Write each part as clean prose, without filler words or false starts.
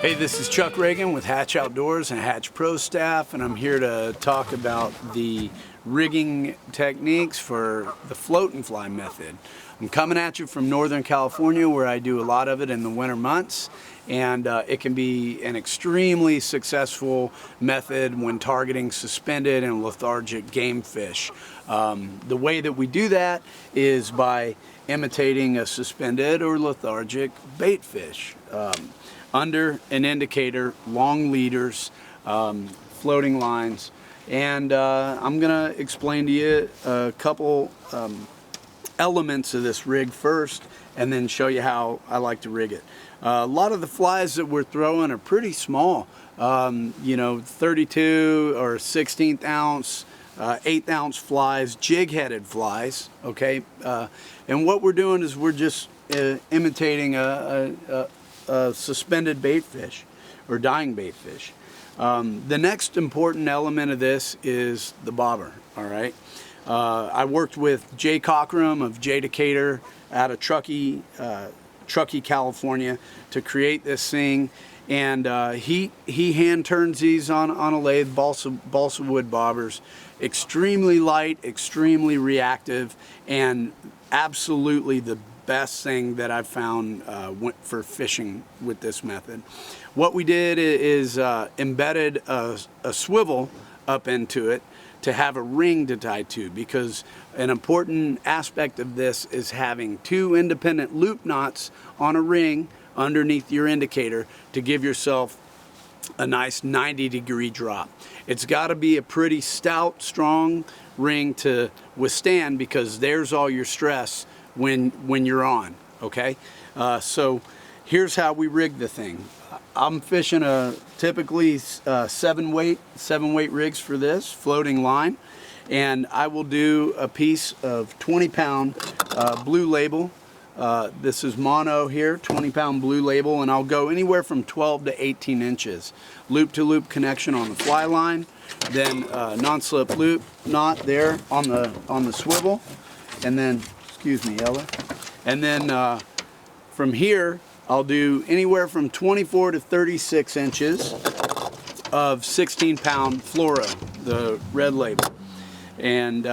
Hey, this is Chuck Regan with Hatch Outdoors and Hatch Pro staff, and I'm here to talk about the rigging techniques for the float and fly method. I'm coming at you from Northern California, where I do a lot of it in the winter months, and it can be an extremely successful method when targeting suspended and lethargic game fish. The way that we do that is by imitating a suspended or lethargic bait fish. Under an indicator, long leaders, floating lines, and I'm going to explain to you a couple elements of this rig first, and then show you how I like to rig it. A lot of the flies that we're throwing are pretty small, you know, 32 or 16th ounce, 8th ounce flies, jig-headed flies, okay? And what we're doing is we're just imitating a suspended bait fish or dying bait fish. The next important element of this is the bobber, all right? I worked with Jay Cockrum of J Decatur out of Truckee, California to create this thing, and he hand turns these on a lathe, balsa wood bobbers, extremely light, extremely reactive, and absolutely the best thing that I've found for fishing with this method. What we did is embedded a swivel up into it to have a ring to tie to, because an important aspect of this is having two independent loop knots on a ring underneath your indicator to give yourself a nice 90-degree drop. It's got to be a pretty stout, strong ring to withstand, because there's all your stress when you're on, okay? So here's how we rig the thing. I'm fishing a typically 7-weight rigs for this floating line, and I will do a piece of 20-pound blue label. This is mono here, 20-pound blue label, and I'll go anywhere from 12 to 18 inches. Loop-to-loop connection on the fly line, then non-slip loop knot there on the swivel, and then, excuse me, Ella, and then from here I'll do anywhere from 24 to 36 inches of 16-pound fluoro, the red label, and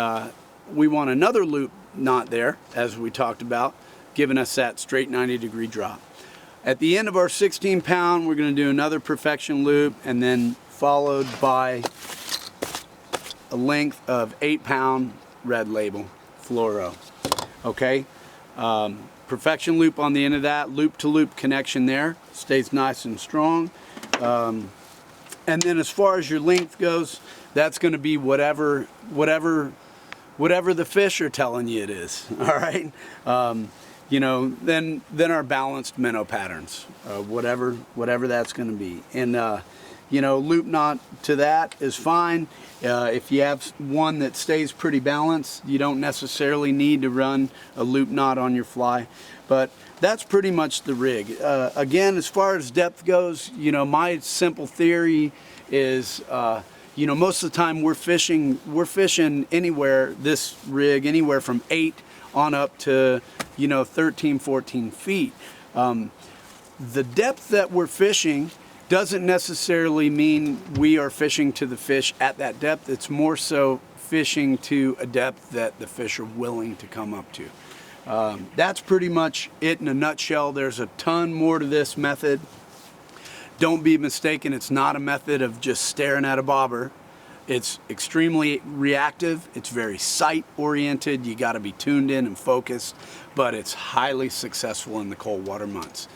we want another loop knot there, as we talked about, giving us that straight 90-degree drop. At the end of our 16-pound, we're going to do another perfection loop, and then followed by a length of 8-pound red label fluoro. Okay, perfection loop on the end of that, loop-to-loop connection there, stays nice and strong. And then as far as your length goes, that's going to be whatever the fish are telling you it is. All right. You know, then our balanced minnow patterns, whatever that's going to be, and you know, loop knot to that is fine. If you have one that stays pretty balanced, you don't necessarily need to run a loop knot on your fly, but that's pretty much the rig. Again, as far as depth goes, you know, my simple theory is, you know, most of the time we're fishing anywhere, this rig, anywhere from 8 on up to, you know, 13, 14 feet. The depth that we're fishing doesn't necessarily mean we are fishing to the fish at that depth. It's more so fishing to a depth that the fish are willing to come up to. That's pretty much it in a nutshell. There's a ton more to this method. Don't be mistaken, it's not a method of just staring at a bobber. It's extremely reactive, it's very sight oriented, you got to be tuned in and focused, but it's highly successful in the cold water months.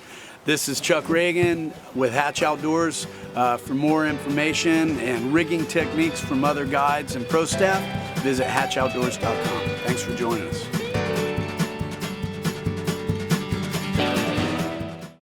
This is Chuck Regan with Hatch Outdoors. For more information and rigging techniques from other guides and pro staff, visit hatchoutdoors.com. Thanks for joining us.